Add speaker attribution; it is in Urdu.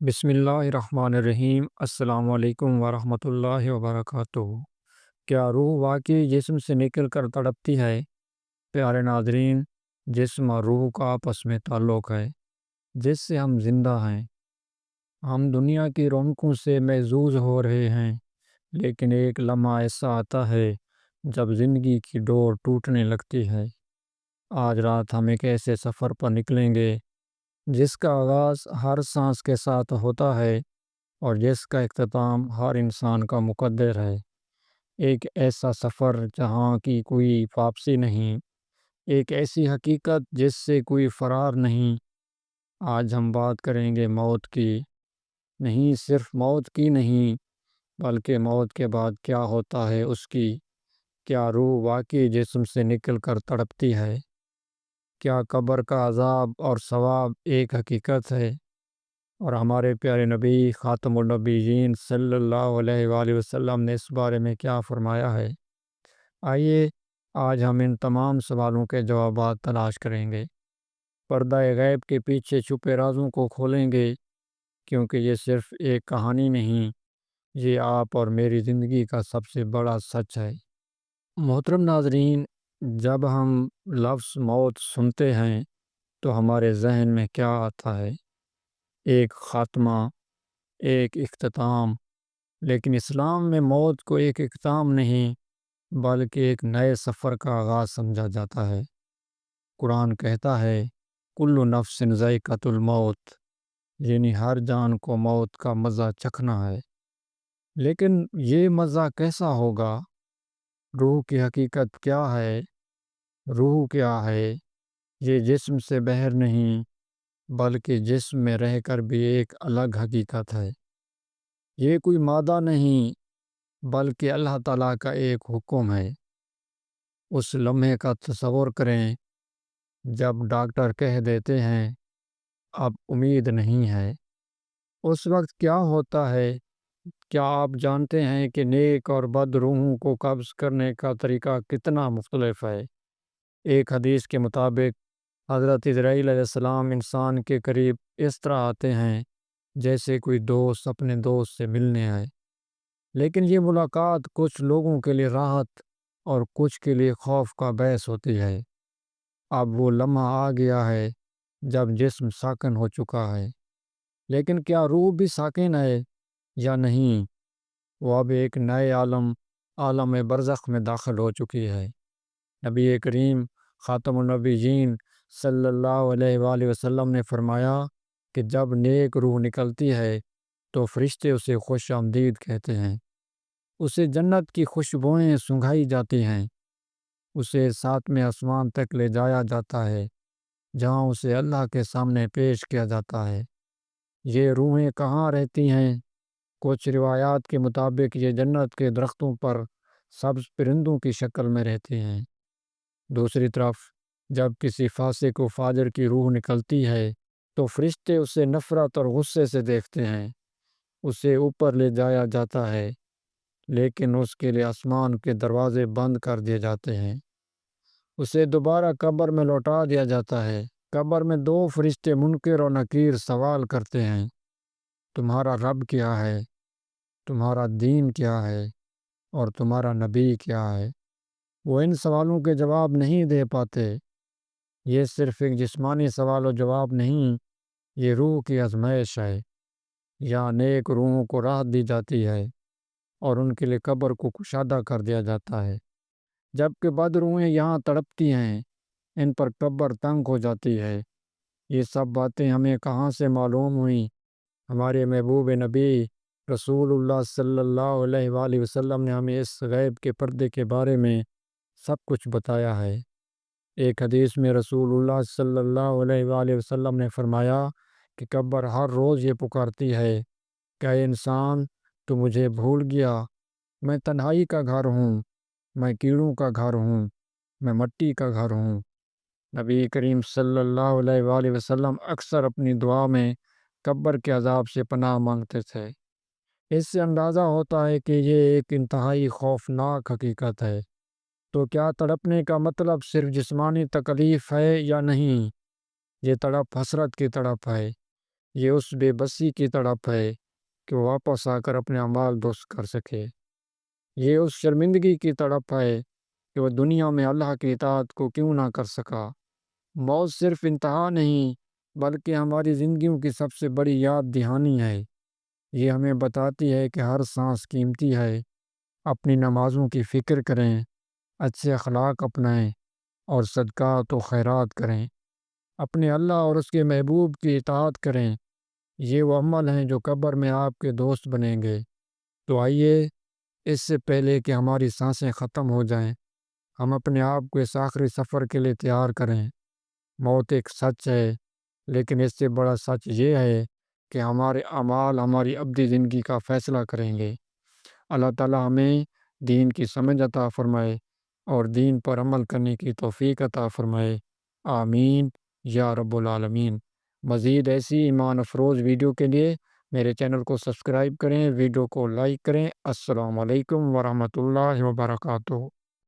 Speaker 1: بسم اللہ الرحمن الرحیم۔ السلام علیکم ورحمۃ اللہ وبرکاتہ۔ کیا روح واقعی جسم سے نکل کر تڑپتی ہے؟ پیارے ناظرین، جسم اور روح کا آپس میں تعلق ہے جس سے ہم زندہ ہیں۔ ہم دنیا کی رونقوں سے محظوظ ہو رہے ہیں، لیکن ایک لمحہ ایسا آتا ہے جب زندگی کی ڈور ٹوٹنے لگتی ہے۔ آج رات ہم ایک ایسے سفر پر نکلیں گے جس کا آغاز ہر سانس کے ساتھ ہوتا ہے اور جس کا اختتام ہر انسان کا مقدر ہے۔ ایک ایسا سفر جہاں کی کوئی واپسی نہیں، ایک ایسی حقیقت جس سے کوئی فرار نہیں۔ آج ہم بات کریں گے موت کی، نہیں صرف موت کی نہیں، بلکہ موت کے بعد کیا ہوتا ہے اس کی۔ کیا روح واقعی جسم سے نکل کر تڑپتی ہے؟ کیا قبر کا عذاب اور ثواب ایک حقیقت ہے؟ اور ہمارے پیارے نبی خاتم النبیین صلی اللہ علیہ وآلہ وسلم نے اس بارے میں کیا فرمایا ہے؟ آئیے آج ہم ان تمام سوالوں کے جوابات تلاش کریں گے، پردہ غیب کے پیچھے چھپے رازوں کو کھولیں گے، کیونکہ یہ صرف ایک کہانی نہیں، یہ آپ اور میری زندگی کا سب سے بڑا سچ ہے۔ محترم ناظرین، جب ہم لفظ موت سنتے ہیں تو ہمارے ذہن میں کیا آتا ہے؟ ایک خاتمہ، ایک اختتام۔ لیکن اسلام میں موت کو ایک اختتام نہیں بلکہ ایک نئے سفر کا آغاز سمجھا جاتا ہے۔ قرآن کہتا ہے کل نفس ذائقۃ الموت، یعنی ہر جان کو موت کا مزہ چکھنا ہے۔ لیکن یہ مزہ کیسا ہوگا؟ روح کی حقیقت کیا ہے؟ روح کیا ہے؟ یہ جسم سے باہر نہیں بلکہ جسم میں رہ کر بھی ایک الگ حقیقت ہے۔ یہ کوئی مادہ نہیں بلکہ اللہ تعالیٰ کا ایک حکم ہے۔ اس لمحے کا تصور کریں جب ڈاکٹر کہہ دیتے ہیں اب امید نہیں ہے۔ اس وقت کیا ہوتا ہے؟ کیا آپ جانتے ہیں کہ نیک اور بد روحوں کو قبض کرنے کا طریقہ کتنا مختلف ہے؟ ایک حدیث کے مطابق حضرت اسرائیل علیہ السلام انسان کے قریب اس طرح آتے ہیں جیسے کوئی دوست اپنے دوست سے ملنے آئے، لیکن یہ ملاقات کچھ لوگوں کے لیے راحت اور کچھ کے لیے خوف کا باعث ہوتی ہے۔ اب وہ لمحہ آ گیا ہے جب جسم ساکن ہو چکا ہے، لیکن کیا روح بھی ساکن ہے یا نہیں؟ وہ اب ایک نئے عالم برزخ میں داخل ہو چکی ہے۔ نبی کریم خاتم النبیین صلی اللہ علیہ وآلہ وسلم نے فرمایا کہ جب نیک روح نکلتی ہے تو فرشتے اسے خوش آمدید کہتے ہیں، اسے جنت کی خوشبوئیں سنگھائی جاتی ہیں، اسے ساتویں آسمان تک لے جایا جاتا ہے جہاں اسے اللہ کے سامنے پیش کیا جاتا ہے۔ یہ روحیں کہاں رہتی ہیں؟ کچھ روایات کے مطابق یہ جنت کے درختوں پر سبز پرندوں کی شکل میں رہتی ہیں۔ دوسری طرف جب کسی فاسق و فاجر کی روح نکلتی ہے تو فرشتے اسے نفرت اور غصے سے دیکھتے ہیں، اسے اوپر لے جایا جاتا ہے، لیکن اس کے لیے آسمان کے دروازے بند کر دیے جاتے ہیں، اسے دوبارہ قبر میں لوٹا دیا جاتا ہے۔ قبر میں دو فرشتے منکر اور نکیر سوال کرتے ہیں، تمہارا رب کیا ہے؟ تمہارا دین کیا ہے؟ اور تمہارا نبی کیا ہے؟ وہ ان سوالوں کے جواب نہیں دے پاتے۔ یہ صرف ایک جسمانی سوال و جواب نہیں، یہ روح کی آزمائش ہے۔ یا نیک روحوں کو راحت دی جاتی ہے اور ان کے لیے قبر کو کشادہ کر دیا جاتا ہے، جبکہ بد روحیں یہاں تڑپتی ہیں، ان پر قبر تنگ ہو جاتی ہے۔ یہ سب باتیں ہمیں کہاں سے معلوم ہوئیں؟ ہمارے محبوب نبی رسول اللہ صلی اللہ علیہ وآلہ وسلم نے ہمیں اس غیب کے پردے کے بارے میں سب کچھ بتایا ہے۔ ایک حدیث میں رسول اللہ صلی اللہ علیہ وآلہ وسلم نے فرمایا کہ قبر ہر روز یہ پکارتی ہے کہ اے انسان، تو مجھے بھول گیا، میں تنہائی کا گھر ہوں، میں کیڑوں کا گھر ہوں، میں مٹی کا گھر ہوں۔ نبی کریم صلی اللہ علیہ وآلہ وسلم اکثر اپنی دعا میں قبر کے عذاب سے پناہ مانگتے تھے۔ اس سے اندازہ ہوتا ہے کہ یہ ایک انتہائی خوفناک حقیقت ہے۔ تو کیا تڑپنے کا مطلب صرف جسمانی تکلیف ہے یا نہیں؟ یہ تڑپ حسرت کی تڑپ ہے، یہ اس بے بسی کی تڑپ ہے کہ وہ واپس آ کر اپنے اعمال درست کر سکے۔ یہ اس شرمندگی کی تڑپ ہے کہ وہ دنیا میں اللہ کی اطاعت کو کیوں نہ کر سکا۔ موت صرف انتہا نہیں بلکہ ہماری زندگیوں کی سب سے بڑی یاد دہانی ہے۔ یہ ہمیں بتاتی ہے کہ ہر سانس قیمتی ہے۔ اپنی نمازوں کی فکر کریں، اچھے اخلاق اپنائیں اور صدقات و خیرات کریں۔ اپنے اللہ اور اس کے محبوب کی اطاعت کریں۔ یہ وہ عمل ہیں جو قبر میں آپ کے دوست بنیں گے۔ تو آئیے، اس سے پہلے کہ ہماری سانسیں ختم ہو جائیں، ہم اپنے آپ کو اس آخری سفر کے لیے تیار کریں۔ موت ایک سچ ہے، لیکن اس سے بڑا سچ یہ ہے کہ ہمارے اعمال ہماری ابدی زندگی کا فیصلہ کریں گے۔ اللہ تعالیٰ ہمیں دین کی سمجھ عطا فرمائے اور دین پر عمل کرنے کی توفیق عطا فرمائے۔ آمین یا رب العالمین۔ مزید ایسی ایمان افروز ویڈیو کے لیے میرے چینل کو سبسکرائب کریں، ویڈیو کو لائک کریں۔ السلام علیکم ورحمۃ اللہ وبرکاتہ۔